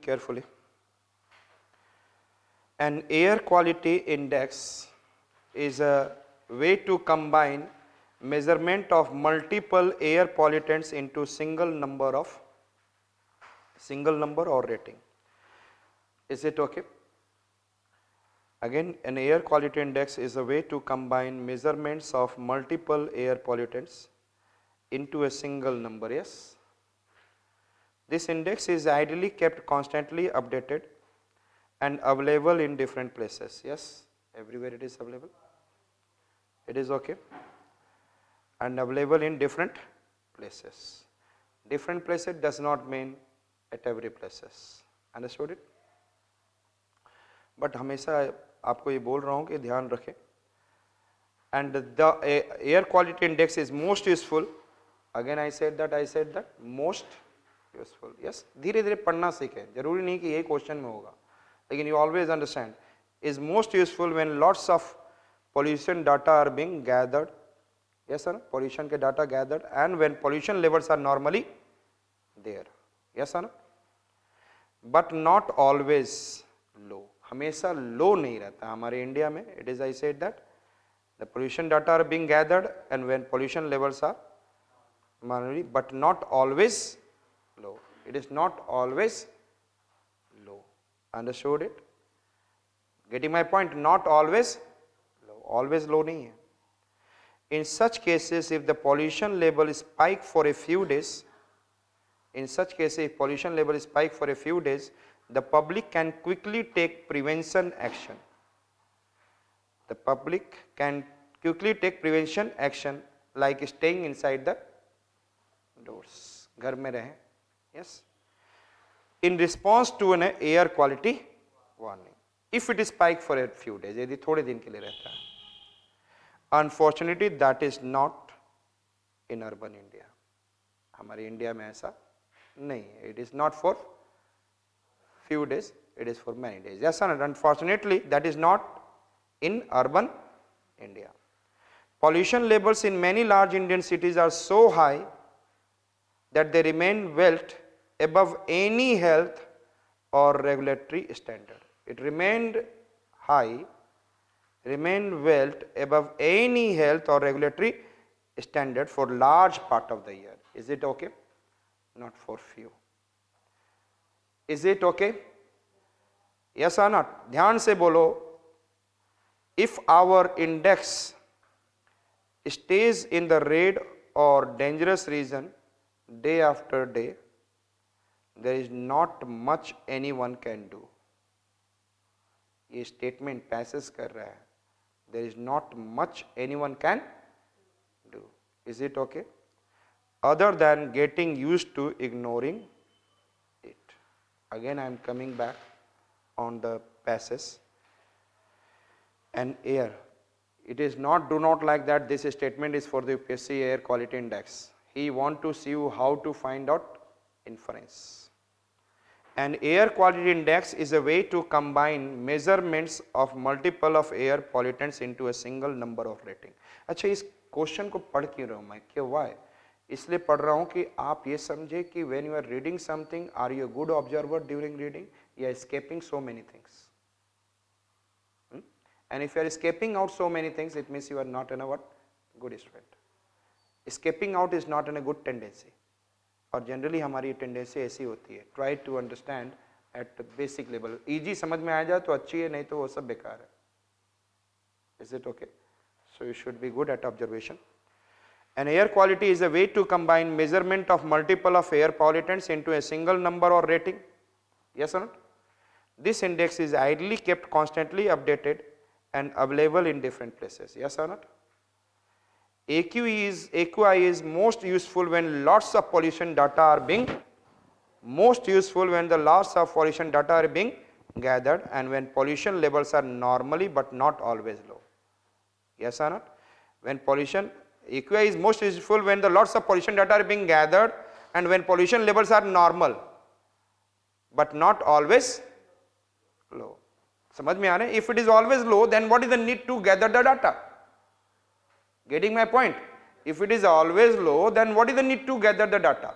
carefully. An air quality index is a way to combine measurement of multiple air pollutants into single number or rating. Is it okay? Again, an air quality index is a way to combine measurements of multiple air pollutants into a single number. Yes. This index is ideally kept constantly updated and available in different places. Yes, everywhere it is available. It is okay. And available in different places. Different places does not mean at every places. Understood it? But हमेशा आपको ये बोल रहा हूँ कि ध्यान रखें. And the air quality index is most useful. Again I said that most useful. Yes, धीरे धीरे पढ़ना सीखें. जरूरी नहीं कि ये क्वेश्चन में होगा, लेकिन you always understand is most useful when lots of pollution data are being gathered. Yes sir, pollution के data gathered and when pollution levels are normally there. Yes sir, but not always low. हमेशा low नहीं रहता हमारे India में. It is I said that the pollution data are being gathered and when pollution levels are normally, but not always low. It is not always low. Understood it? Getting my point? Not always low. Always low नहीं है. In such cases, if the pollution level spike for a few days, the public can quickly take prevention action. The public can quickly take prevention action like staying inside the doors. घर में रहें. Yes. In response to an air quality warning, if it spike for a few days, यदि थोड़े दिन के लिए रहता है. Unfortunately, that is not in urban India. हमारे इंडिया में ऐसा नहीं है. It is not for few days, it is for many days. Yes or not? Unfortunately, that is not in urban India. Pollution levels in many large Indian cities are so high that they remain well above any health or regulatory standard. It remained high, remained well above any health or regulatory standard for large part of the year. Is it okay? Not for few. Is it okay? Yes or not? ध्यान से बोलो. If our index stays in the red or dangerous region day after day, there is not much anyone can do. ये statement passes कर रहा है. There is not much anyone can do. Is it okay? Other than getting used to ignoring it. Again I am coming back on the passage. And air. It is not, do not like that this statement is for the UPSC air quality index. He want to see you how to find out inference. An air quality index is a way to combine measurements of multiple of air pollutants into a single number of rating. अच्छा इस question को पढ़ क्यों रहा हूँ मैं? क्यों? Why? इसलिए पढ़ रहा हूँ कि आप ये समझे कि when you are reading something, are you a good observer during reading? You are escaping so many things. And if you are escaping out so many things, it means you are not in a what? Good student. Escaping out is not in a good tendency. और generally हमारी tendency ऐसी होती है. Try to understand at basic level. Easy समझ में आ जाए तो अच्छी है, नहीं तो वो सब बेकार है. Is it okay? So you should be good at observation. An air quality is a way to combine measurement of multiple of air pollutants into a single number or rating. Yes or not? This index is ideally kept constantly updated and available in different places. Yes or not? AQI is most useful when lots of pollution data are being gathered and when pollution levels are normally but not always low. Yes or not? AQI is most useful when the lots of pollution data are being gathered and when pollution levels are normal but not always low. समझ में आ रहे हैं? If it is always low, then what is the need to gather the data? Getting my point? If it is always low, then what is the need to gather the data?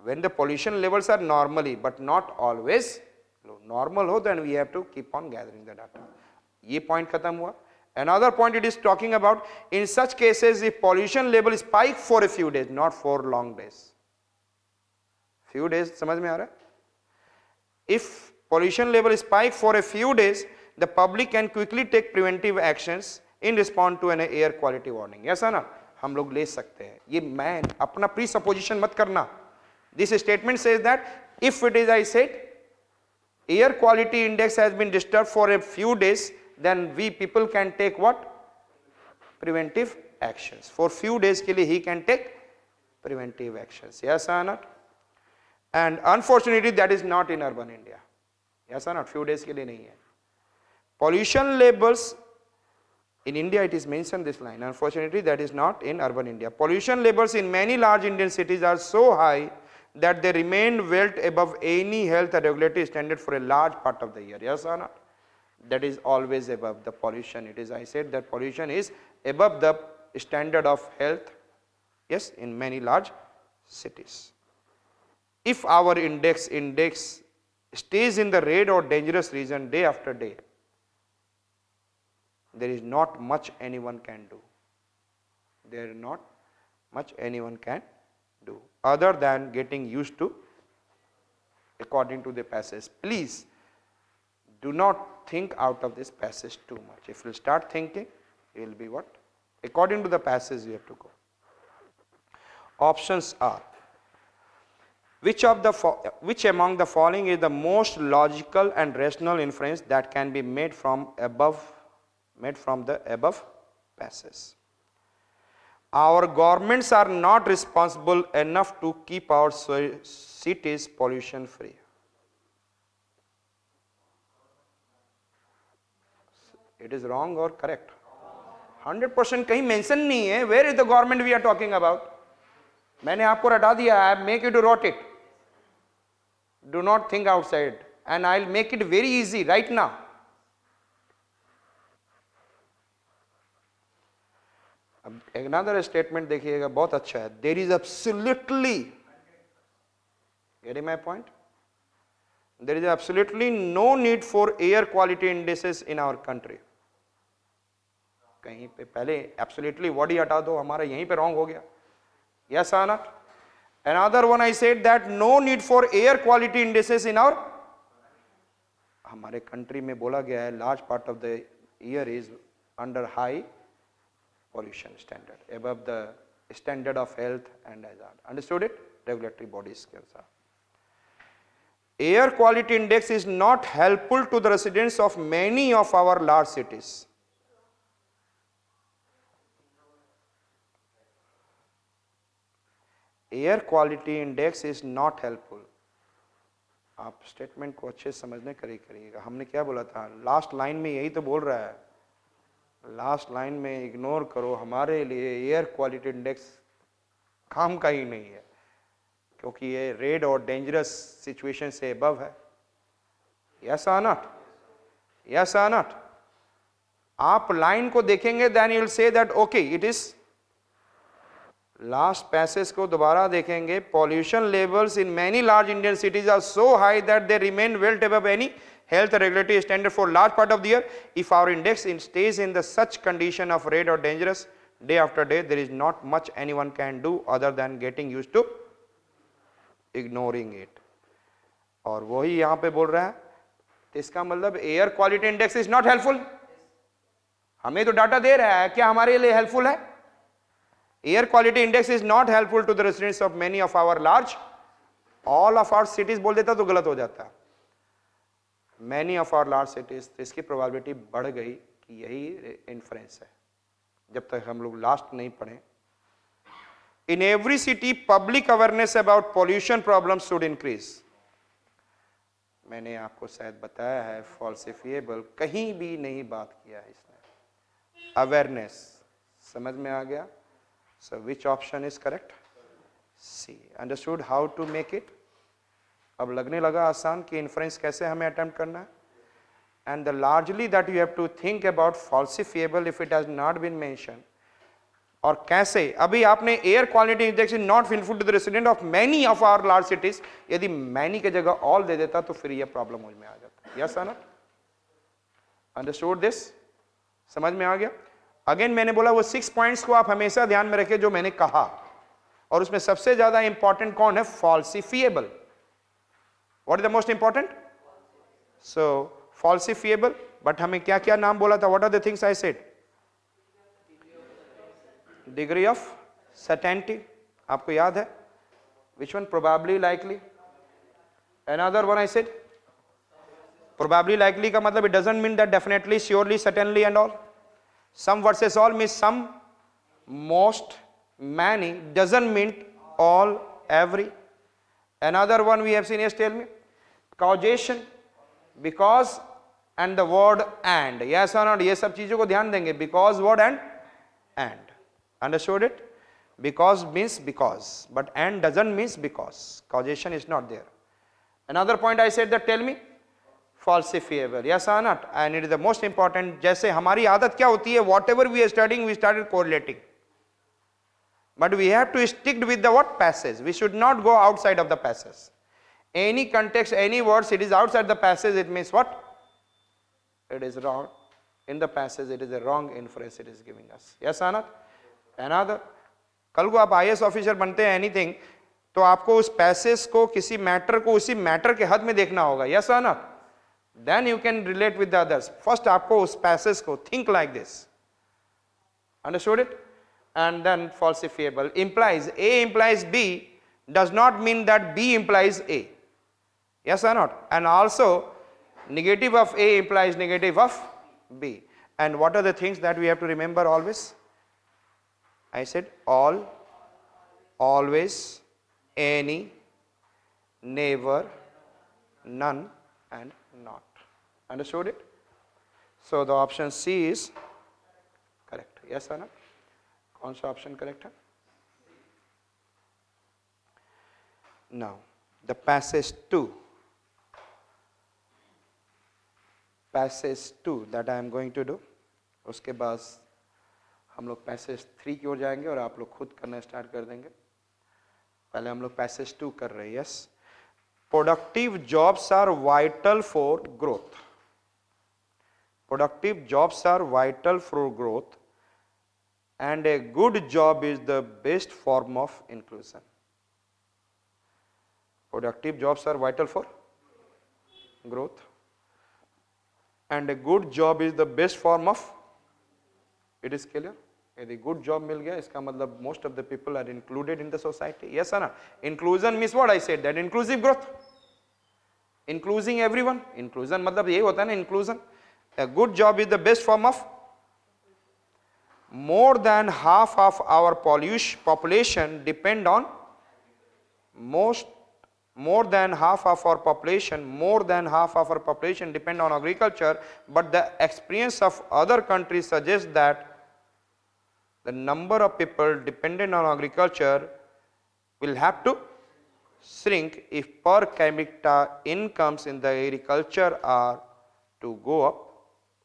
when the pollution levels are normally but not always low. Normal ho, then we have to keep on gathering the data. ये point खत्म हुआ. Another point it is talking about, in such cases if pollution level spike for a few days, not for long days. Few days, समझ में आ रहा है? If pollution level spike for a few days, the public can quickly take preventive actions in response to an air quality warning. Yes or not? हम लोग ले सकते हैं. ये मैं अपना presupposition मत करना. This statement says that if it is, I said, air quality index has been disturbed for a few days, then we people can take what? Preventive actions. For few days के लिए he can take preventive actions. Yes or not? And unfortunately that is not in urban India. Yes or not? Few days के लिए नहीं है. Pollution levels in India, it is mentioned this line. Unfortunately that is not in urban India. Pollution levels in many large Indian cities are so high that they remain well above any health regulatory standard for a large part of the year. Yes or not? That is always above the pollution. It is, I said that pollution is above the standard of health, yes, in many large cities. If our index stays in the red or dangerous region day after day, there is not much anyone can do. There is not much anyone can do other than getting used to according to the passage. Please do not think out of this passage too much. If you start thinking, it will be what? According to the passage you have to go. Options are, which among the following is the most logical and rational inference that can be made from the above passage? Our governments are not responsible enough to keep our cities pollution free. It is wrong or correct? 100% कहीं mention नहीं है. Where is the government we are talking about? मैंने आपको रटा दिया. I make you to write it. Do not think outside, and I'll make it very easy right now. अब another statement देखिएगा, बहुत अच्छा है. There is absolutely, getting my point? There is absolutely no need for air quality indices in our country. कहीं पे पहले absolutely word ही हटा दो, हमारा यहीं पे wrong हो गया. Yes or not? Another one, I said that no need for air quality indices in our, हमारे country में बोला गया है large part of the year is under high pollution standard, above the standard of health and hazard. Understood it? Regulatory bodies के अनुसार. Air quality index is not helpful to the residents of many of our large cities. Air quality index is not helpful. आप statement को अच्छे समझने करिएगा. हमने क्या बोला था? लास्ट लाइन में यही तो बोल रहा है. लास्ट लाइन में इग्नोर करो, हमारे लिए एयर क्वालिटी इंडेक्स काम का ही नहीं है, क्योंकि ये रेड और डेंजरस सिचुएशन से अबव है. यस और नॉट? यस और नॉट? आप लाइन को देखेंगे, then you will see that okay it is. Last passage को दोबारा देखेंगे. Pollution levels in many large Indian cities are so high that they remain well above any health regulatory standard for large part of the year. If our index stays in the such condition of red or dangerous day after day, there is not much anyone can do other than getting used to ignoring it. और वही यहाँ पे बोल रहा है, तो इसका मतलब air quality index is not helpful. हमें तो डाटा दे रहा है, क्या हमारे लिए हेल्पफुल है? Air quality index is not helpful to the residents of many of our large, all of our cities बोल देता तो गलत हो जाता. Many of our large cities, तो इसकी प्रोबेबिलिटी बढ़ गई कि यही इन्फ्रेंस है, जब तक हम लोग लास्ट नहीं पढ़े. In every city public awareness about pollution problem should increase. मैंने आपको शायद बताया है, फॉल्सिफिएबल कहीं भी नहीं बात किया है इसने. अवेयरनेस समझ में आ गया? So which option is correct? C. Understood how to make it? अब लगने लगा आसान कि इन्फ्रेंस कैसे हमें अटेम्प्ट करना है. And the largely that you have to think about falsifiable if it has not been mentioned. और कैसे, अभी आपने air quality index is not helpful to the resident of many of our large cities, यदि many की जगह all they देता तो फिर ये प्रॉब्लम मुझ में आ जाता। यस और नॉट? Understood this? समझ में आ गया? अगेन मैंने बोला वो 6 पॉइंट्स को आप हमेशा ध्यान में रखें जो मैंने कहा, और उसमें सबसे ज्यादा इंपॉर्टेंट कौन है? Falsifiable. What is the most important? So falsifiable. But हमें क्या क्या नाम बोला था? What are the things I said? Degree of certainty, आपको याद है? Which one? Probably, likely. Another one I said probably likely का मतलब it doesn't mean that definitely, surely, certainly and all. Some versus all means some, most, many, doesn't mean all, every. Another one we have seen, yes, tell me. Causation, because and the word and. Yes or not? ये सब चीजों को ध्यान देंगे. Because word and. Understood it? Because means because, but and doesn't means because. Causation is not there. Another point I said that, tell me. Falsifiable. Yes or not? And it is the most important. जैसे हमारी आदत क्या होती है? Whatever we are studying, we started correlating. But we have to stick with the what? Passage. We should not go outside of the passage. Any context, any words, it is outside the passage, it means what? It is wrong. In the passage, it is a wrong inference it is giving us. Yes or not? Another. कल को आप IAS officer बनते हैं anything, तो आपको उस passage को, किसी मैटर को उसी मैटर के हद में देखना होगा. Yes or not? Then you can relate with the others. First आपको उस पैसेज को think like this. Understood it? And then falsifiable. Implies, A implies B does not mean that B implies A. Yes or not? And also negative of A implies negative of B. And what are the things that we have to remember always? I said all, always, any, never, none and not. Understood it? So the option C is correct. Yes or not? कौन सा option correct है? Now the passage 2 that I am going to do, उसके बाद हम लोग passage 3 की ओर जाएंगे और आप लोग खुद करना स्टार्ट कर देंगे. पहले हम लोग पैसेज 2 कर रहे हैं. Yes. Productive jobs are vital for growth. Productive jobs are vital for growth, and a good job is the best form of inclusion. Productive jobs are vital for growth, and a good job is the best form of. It is clear? यदि good job मिल गया, इसका मतलब most of the people are included in the society. Yes or no? Inclusion means what I said, that inclusive growth. Including everyone. Inclusion मतलब ये होता है ना, inclusion. A good job is the best form of. More than half of our population depend on more than half of our population depend on agriculture, but the experience of other countries suggests that the number of people dependent on agriculture will have to shrink if per capita incomes in the agriculture are to go up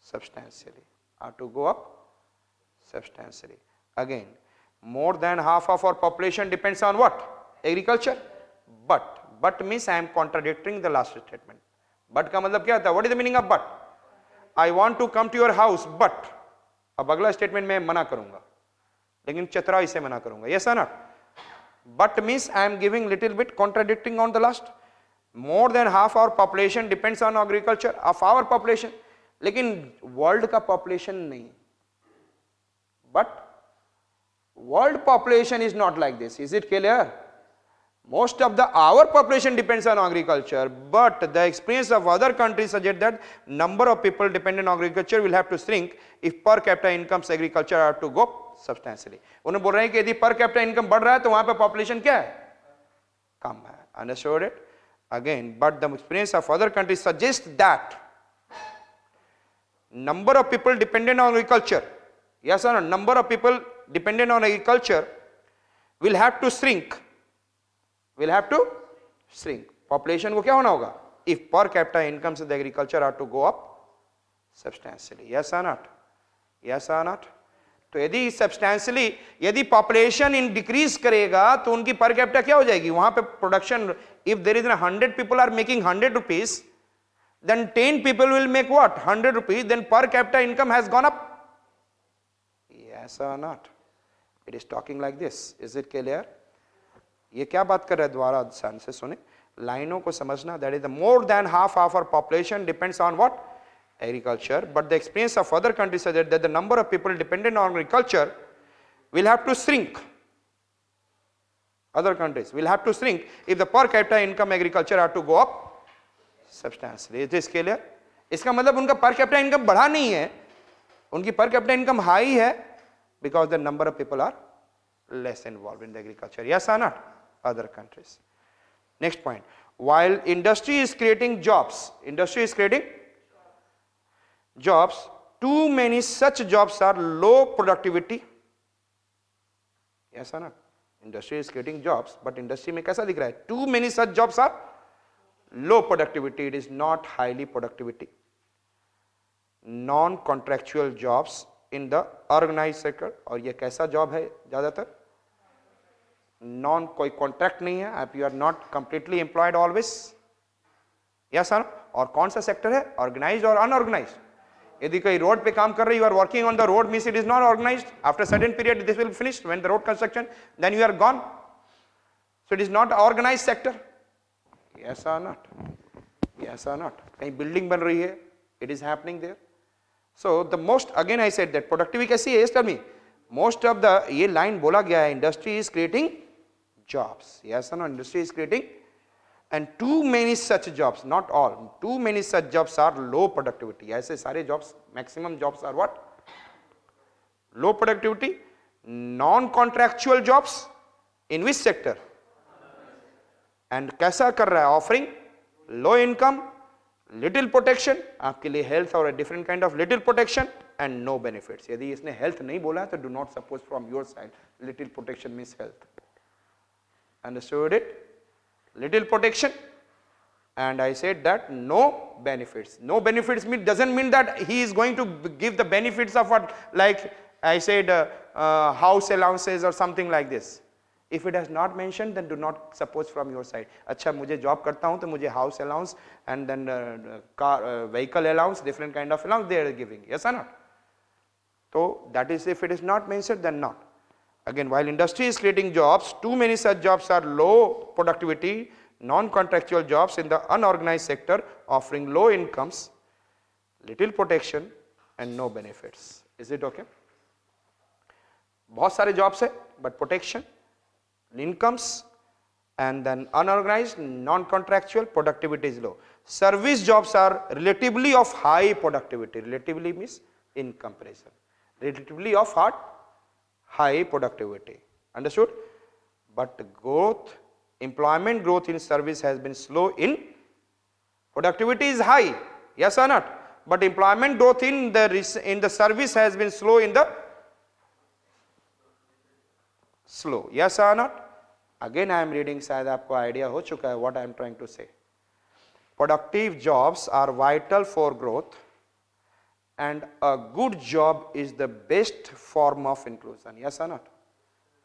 substantially. Again, more than half of our population depends on what? Agriculture. But means I am contradicting the last statement. But का मतलब क्या होता है? What is the meaning of but? I want to come to your house, but. अब अगला statement मैं मना करूंगा, लेकिन चतुराई से मना करूंगा. Yes or not? But means I am giving little bit contradicting on the last. More than half our population depends on agriculture of our population, लेकिन वर्ल्ड का पॉपुलेशन नहीं. But world population is not like this. Is it clear? Most of our population depends on agriculture, but the experience of other countries suggest that number of people dependent on agriculture will have to shrink if per capita incomes agriculture are to go substantially. उन्हें बोल रहे हैं कि यदि per capita income बढ़ रहा है तो वहां पे population क्या है? कम है. Understood it? Again, but the experience of other countries suggests that number of people dependent on agriculture, yes or no, number of people dependent on agriculture will have to shrink. Population को क्या होना होगा? If per capita incomes in the agriculture are to go up substantially. Yes or not? तो यदि substantially यदि population in decrease करेगा तो उनकी पर कैपिटा क्या हो जाएगी, वहां पे production, if there is 100 people are making 100 rupees, then 10 people will make what, 100 rupees, then per capita income has gone up. Yes or not? It is talking like this. Is it clear? ये क्या बात कर रहा है, द्वारा ध्यान से सुने, लाइनों को समझना. That is the more than half of our population depends on what, agriculture, but the experience of other countries suggests that the number of people dependent on agriculture will have to shrink. Other countries will have to shrink if the per capita income agriculture are to go up substantially. Is this clear? इसका मतलब उनका per capita income बढ़ा नहीं है, उनकी per capita income high है because the number of people are less involved in the agriculture. Yes or not? Other countries. Next point. While industry is creating jobs, too many such jobs are low productivity. Yes or not? Industry is creating jobs, but industry में कैसा दिख रहा है? Too many such jobs are low productivity. It is not highly productivity. Non-contractual jobs in the organized sector. और ये कैसा job है ज्यादातर? नॉन, कोई कॉन्ट्रैक्ट नहीं है, आप you are not completely employed always. Yes sir. और कौन सा सेक्टर है, ऑर्गेनाइज्ड और अनऑर्गेनाइज्ड? यदि कोई रोड पे काम कर रहे, you are working on the road, means it is not organised. After certain period this will finish, when the road construction, then you are gone. So it is not organised sector. Yes और not? Yes और not? कहीं building बन रही है, it is happening there. So the most, again I said that productivity कैसी है, tell me. Most of the, ये line बोला गया है, industry is creating jobs. Yes or no? Industry is creating, and too many such jobs, not all, too many such jobs are low productivity. ऐसे सारे jobs, maximum jobs are what? Low productivity. Non-contractual jobs in which sector? And कैसा कर रहा है? Offering low income, little protection, आपके लिए health और a different kind of little protection and no benefits. यदि इसने health नहीं बोला है तो do not suppose from your side little protection means health. Understood it? Little protection, and I said that no benefits. No benefits doesn't mean that he is going to give the benefits of what, like I said, house allowances or something like this. If it has not mentioned, then do not suppose from your side. अच्छा, मुझे job करता हूँ तो मुझे house allowance and then car vehicle allowance, different kind of allowance they are giving. Yes or not? So that is, if it is not mentioned, then not. Again, while industry is creating jobs, too many such jobs are low productivity, non-contractual jobs in the unorganized sector offering low incomes, little protection and no benefits. Is it okay? बहुत सारे jobs है, but protection, incomes and then unorganized, non-contractual, productivity is low. Service jobs are relatively of high productivity. Relatively means in comparison. Relatively of high productivity. Understood? But growth, employment growth in service has been slow in, productivity is high. Yes or not? But employment growth in the service has been slow in the slow. Yes or not? Again I am reading, शायद आपको idea हो चुका है what I am trying to say. Productive jobs are vital for growth, and a good job is the best form of inclusion. Yes or not?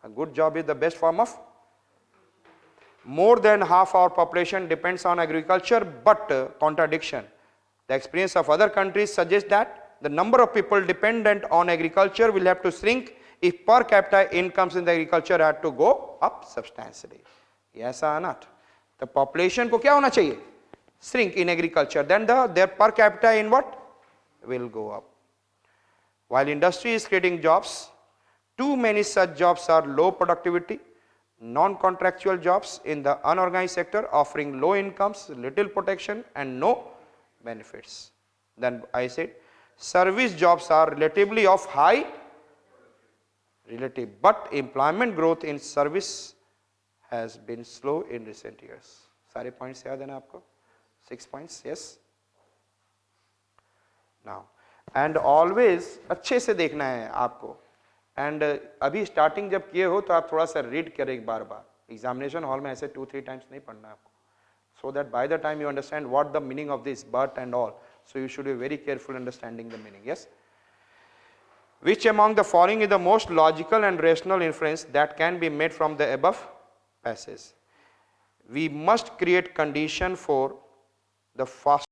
A good job is the best form of. More than half our population depends on agriculture, but contradiction. The experience of other countries suggests that the number of people dependent on agriculture will have to shrink if per capita incomes in the agriculture had to go up substantially. Yes or not? The population को क्या होना चाहिए? Shrink in agriculture. Then their per capita in what? Will go up. While industry is creating jobs, too many such jobs are low productivity, non-contractual jobs in the unorganized sector offering low incomes, little protection and no benefits. Then I said service jobs are relatively of high but employment growth in service has been slow in recent years. सारे points याद है ना आपको? 6 points, yes. Now, and always अच्छे से देखना है आपको, and अभी starting जब किए हो तो आप थोड़ा सा read करें बार बार. Examination hall में ऐसे 2-3 times नहीं पढ़ना आपको, so that by the time you understand what the meaning of this but and all, so you should be very careful understanding the meaning. Yes. Which among the following is the most logical and rational inference that can be made from the above passage? We must create condition for the fast